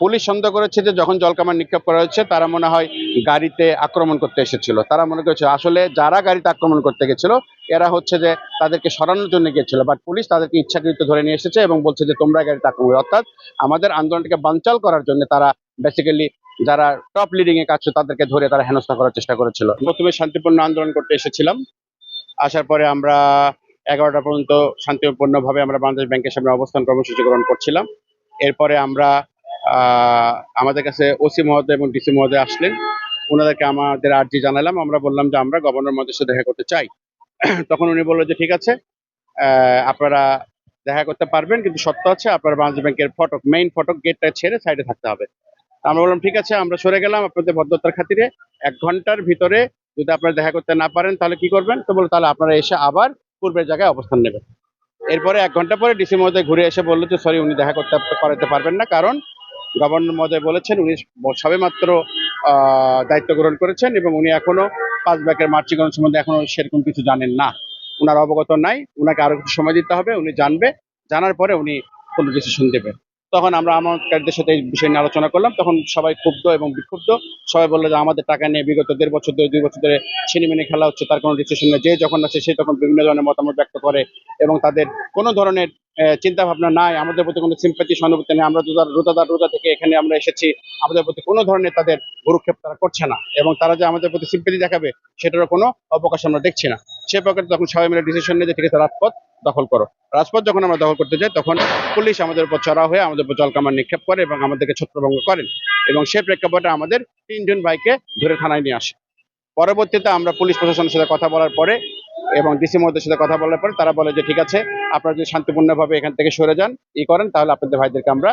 Police সন্দেহ করেছে যে যখন জলকামান নিক্ষেপ করা হচ্ছে তারা মনে হয় গাড়িতে আক্রমণ করতে এসেছিল। তারা মনে করছে আসলে যারা গাড়িতে আক্রমণ করতে গেছিল এরা হচ্ছে যে তাদেরকে সরানোর জন্য গিয়েছিল, বাট পুলিশ তাদেরকে ইচ্ছাকৃত ধরে নিয়ে এসেছে এবং বলছে যে তোমরা গাড়িতে আক্রমণ, অর্থাৎ আমাদের আন্দোলনটাকে বানচাল করার জন্য তারা বেসিক্যালি যারা টপ লিডিং এ কাজ তাদেরকে ধরে তারা হেনস্থা করার চেষ্টা করেছিল। প্রথমে শান্তিপূর্ণ আন্দোলন করতে এসেছিলাম, আসার পরে আমরা 11টা পর্যন্ত শান্তিপূর্ণভাবে আমরা বাংলাদেশ ব্যাংকের সামনে অবস্থান কর্মসূচি গ্রহণ করছিলাম। এরপরে আমরা আমাদের কাছে ওসি মহোদয় এবং ডিসি মহোদয় আসলেন, ওনাদেরকে আমাদের আর্জি জানালাম। আমরা বললাম যে আমরা গভর্নর মহোদয়ের সাথে দেখা করতে চাই। তখন উনি বললো যে ঠিক আছে, আপনারা দেখা করতে পারবেন, কিন্তু শর্ত আছে আপনারা বাংলাদেশ ব্যাংকের ফটক, মেইন ফটক গেটটা ছেড়ে সাইডে থাকতে হবে। আমরা বললাম ঠিক আছে, আমরা সরে গেলাম আপনাদের ভদ্রতার খাতিরে। 1 ঘন্টার ভিতরে যদি আপনারা দেখা করতে না পারেন তাহলে কি করবেন? তো বললো তাহলে আপনারা এসে আবার পূর্বের জায়গায় অবস্থান নেবেন। এরপরে 1 ঘন্টা পরে ডিসি মহোদয় ঘুরে এসে বললো যে সরি, উনি দেখা করাতে পারবেন না, কারণ গভর্নর মহোদয় বলেছেন উনি সবেমাত্র দায়িত্ব গ্রহণ করেছেন এবং উনি এখনো 5 ব্যাংকের মার্চিকরণ সম্বন্ধে এখনো সেরকম কিছু জানেন না, উনার অবগত নাই, উনাকে আরো কিছু সময় দিতে হবে, উনি জানবে, জানার পরে উনি কোনো ডিসিশন দেবেন। তখন আমরা আমাদের সাথে এই বিষয় নিয়ে আলোচনা করলাম। তখন সবাই ক্ষুব্ধ এবং বিক্ষুব্ধ। সবাই বললো যে আমাদের টাকা নিয়ে বিগত 1.5 বছর ধরে 2 বছর ধরে ছিনিমিনি খেলা হচ্ছে, তার কোনো ডিসিশন নেই। যে যখন আছে সে তখন বিভিন্ন ধরনের মতামত ব্যক্ত করে এবং তাদের কোনো ধরনের চিন্তা ভাবনা নাই, আমাদের প্রতি কোনো সিম্পাথি সহানুভূতি নেই। আমরা রোজা থেকে এখানে আমরা এসেছি, আমাদের প্রতি কোনো ধরনের তাদের ভ্রুক্ষেপ তারা করছে না এবং তারা যে আমাদের প্রতি সিম্পাথি দেখাবে সেটারও কোনো অবকাশ আমরা দেখছি না। সে পক্ষে তখন সবাই মিলে ডিসিশন নিয়ে যে ঠিক আছে রাজপথ দখল করো। রাজপথ যখন আমরা দখল করতে যাই তখন পুলিশ আমাদের উপর চড়াও হয়ে আমাদের উপর জলকামান নিক্ষেপ করে এবং আমাদেরকে ছত্রভঙ্গ করেন এবং সে প্রেক্ষাপটে আমাদের 3 জন ভাইকে ধরে থানায় নিয়ে আসে। পরবর্তীতে আমরা পুলিশ প্রশাসনের সাথে কথা বলার পরে এবং ডিসি মহোদয়ের সাথে কথা বলার পরে তারা বলে যে ঠিক আছে, আপনারা যদি শান্তিপূর্ণভাবে এখান থেকে সরে যান করেন তাহলে আপনাদের ভাইদেরকে আমরা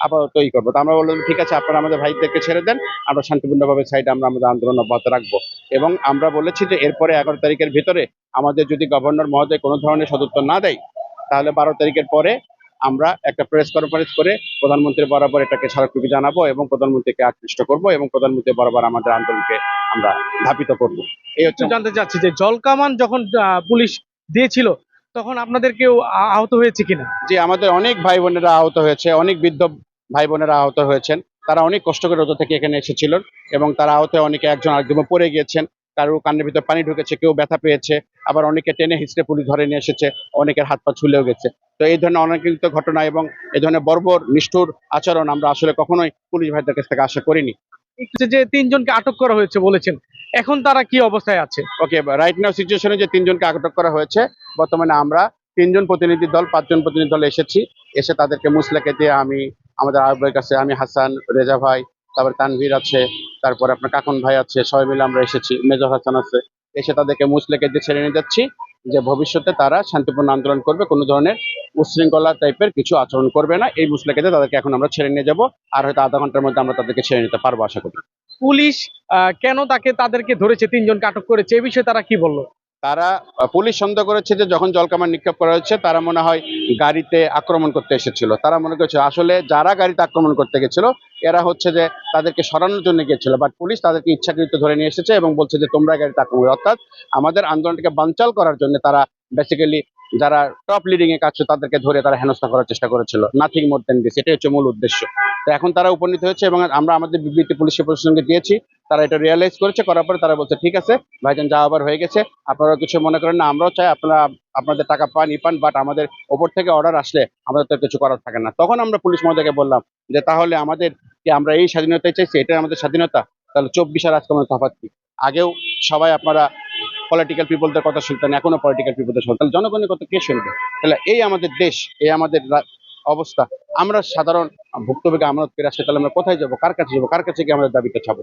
আপাতত করবো। তো আমরা বললাম ঠিক আছে, আপনারা আমাদের ভাইদেরকে ছেড়ে দেন, আমরা শান্তিপূর্ণভাবে সাইডে আমরা আমাদের আন্দোলন অব্যাহত রাখবো। এবং আমরা বলেছি যে এরপরে 11 তারিখের ভিতরে আমাদের যদি গভর্নর মহোদয় কোনো ধরনের সদুত্তর না দেয় তাহলে 12 তারিখের পরে আমরা একটা প্রেস কনফারেন্স করে প্রধানমন্ত্রী বরাবর এটাকে স্মারকলিপি জানাবো এবং প্রধানমন্ত্রীকে আকৃষ্ট করব এবং প্রধানমন্ত্রী বরাবর আমাদের আন্দোলনকে আমরা ধাবিত করব। এই হচ্ছে। জানতে চাচ্ছি যে জলকামান যখন পুলিশ দিয়েছিল তখন আপনাদের কেউ আহত হয়েছে কিনা? যে আমাদের অনেক ভাই বোনেরা আহত হয়েছে, অনেক বৃদ্ধ ভাই বোনেরা আহত হয়েছেন। তারা অনেক কষ্ট করে রোজা থেকে এখানে এসেছিলেন এবং তারা আহত, অনেকে একজন একদম পড়ে গিয়েছেন, কারো কানের ভিতরে পানি ঢুকেছে, কেউ ব্যথা পেয়েছে, আবার অনেকে টেনে হিঁচড়ে পুলিশ ধরে নিয়ে এসেছে, অনেকের হাত পা ছুলেও গেছে। তো এই ধরনের অনাকাঙ্ক্ষিত ঘটনা এবং এই ধরনের বর্বর নিষ্ঠুর আচরণ আমরা আসলে কখনোই পুলিশ ভাইদের কাছ থেকে আশা করিনি। যে 3 জনকে আটক করা হয়েছে বলেছেন, এখন তারা কি অবস্থায় আছে? ওকে, রাইট নাও সিচুয়েশনে যে 3 জনকে আটক করা হয়েছে, বর্তমানে আমরা 3 জন প্রতিনিধি দল 5 জন প্রতিনিধি দল এসেছি। এসে তাদেরকে মুসলেকে দিয়ে আমি আমাদের আহ্বায়কের কাছে, আমি হাসান, রেজা ভাই, তারপরে তানভীর আছে, তারপরে আপনার কাকন ভাই আছে, সবাই মিলে আমরা এসেছি, মেজর হাসান আছে। এসে তাদেরকে মুসলেকে দিয়ে ছেড়ে নিয়ে যাচ্ছি যে ভবিষ্যতে তারা শান্তিপূর্ণ আন্দোলন করবে, কোনো ধরনের উচ্ছৃঙ্খলা টাইপের কিছু আচরণ করবে না। এই মুসলেকে দিয়ে তাদেরকে এখন আমরা ছেড়ে নিয়ে যাব, আর হয়তো আধা ঘন্টার মধ্যে আমরা তাদেরকে ছেড়ে নিতে পারবো আশা করি। পুলিশ কেন তাদেরকে ধরেছে, 3 জনকে আটক করেছে, এই বিষয়ে তারা কি বললো? তারা পুলিশ সন্দেহ করেছে যে যখন জলকামান নিক্ষেপ করা হচ্ছে তারা মনে হয় গাড়িতে আক্রমণ করতে এসেছিল। তারা মনে করছে আসলে যারা গাড়িতে আক্রমণ করতে গেছিল এরা হচ্ছে যে তাদেরকে সরানোর জন্য গিয়েছিল, বাট পুলিশ তাদেরকে ইচ্ছাকৃত ধরে নিয়ে এসেছে এবং বলছে যে তোমরা গাড়িতে আক্রমণ, অর্থাৎ আমাদের আন্দোলনটাকে বানচাল করার জন্য তারা বেসিক্যালি যারা টপ লিডিং এ কাজ তাদেরকে ধরে তারা হেনস্থা করার চেষ্টা করেছিল। নাথিং মোর দেন দিস, এটাই হচ্ছে মূল উদ্দেশ্য। তো এখন তারা উপনীত হয়েছে এবং আমরা আমাদের বিবৃতি পুলিশ প্রশাসনকে দিয়েছি, তারা এটা রিয়েলাইজ করেছে, করার পরে তারা বলছে ঠিক আছে ভাইজান, যা আবার হয়ে গেছে, আপনারাও কিছু মনে করেন না, আমরাও চাই আপনারা আপনাদের টাকা পান বাট আমাদের ওপর থেকে অর্ডার আসলে আমাদের তো কিছু করার থাকে না। তখন আমরা পুলিশ মহোদয়কে বললাম যে তাহলে আমাদের কি আমরা এই স্বাধীনতাই চাইছি, এটা আমাদের স্বাধীনতা, তাহলে 24 আর আজকে তফাৎ কি? আগেও সবাই আপনারা পলিটিক্যাল পিপলদের কথা শুনতেন, এখনো পলিটিক্যাল পিপলদের শুনতেন, তাহলে জনগণের কথা কে শুনবে? তাহলে এই আমাদের দেশ, এই আমাদের অবস্থা, আমরা সাধারণ ভুক্তভোগী আমানত পেয়ে আসলে তাহলে আমরা কোথায় যাবো, কার কাছে যাবো, কার কাছে গিয়ে আমাদের দাবিতে ছাবো?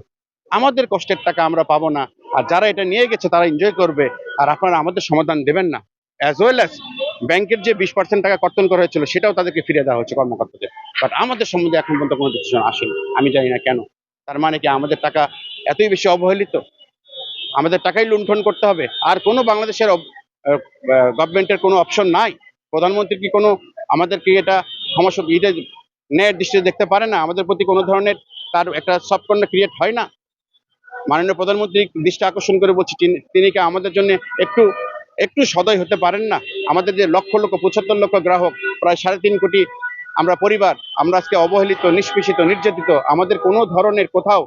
আমাদের কষ্টের টাকা আমরা পাবো না, আর যারা এটা নিয়ে গেছে তারা এনজয় করবে, আর আপনারা আমাদের সমাধান দেবেন না। অ্যাজ ওয়েল অ্যাজ ব্যাংকের যে 20% টাকা কর্তন করা হয়েছিল সেটাও তাদেরকে ফিরিয়ে দেওয়া হচ্ছে কর্মকর্তাদের, বাট আমাদের সম্বন্ধে এখন পর্যন্ত কোনো ডিসিশন আসেনি। আমি জানি না কেন। তার মানে কি আমাদের টাকা এতই বেশি অবহেলিত? আমাদের টাকাই লুণ্ঠন করতে হবে? আর কোনো বাংলাদেশের গভর্নমেন্টের কোনো অপশন নাই? প্রধানমন্ত্রী কি কোনো আমাদেরকে এটা সমস্যা ন্যায়ের দৃষ্টিতে দেখতে পারে না? আমাদের প্রতি কোনো ধরনের তার একটা সফট কর্নার ক্রিয়েট হয় না? মাননীয় প্রধানমন্ত্রী দৃষ্টি আকর্ষণ করে বলছি, তিনি কি আমাদের জন্য একটু একটু সদয় হতে পারেন না? আমাদের যে লক্ষ লক্ষ 75 লক্ষ গ্রাহক, প্রায় 3.5 কোটি আমরা পরিবার, আমরা আজকে অবহেলিত, নিষ্পেষিত, নির্যাতিত, আমাদের কোনো ধরনের কোথাও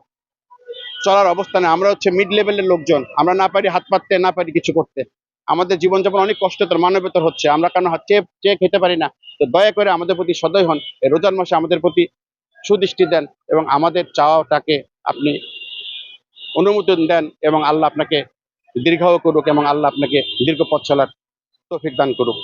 চলার অবস্থানে আমরা হচ্ছে মিড লেভেলের লোকজন, আমরা না পারি হাত পাততে, না পারি কিছু করতে, আমাদের জীবনযাপন অনেক কষ্টতর, মানবেতর হচ্ছে, আমরা কেন চেয়ে চেয়ে খেতে পারি না। তো দয়া করে আমাদের প্রতি সদয় হন, এই রোজার মাসে আমাদের প্রতি সুদৃষ্টি দেন এবং আমাদের চাওয়াটাকে আপনি অনুমোদন দেন এবং আল্লাহ আপনাকে দীর্ঘায়ু করুক এবং আল্লাহ আপনাকে দীর্ঘ পথ চলার তৌফিক দান করুক।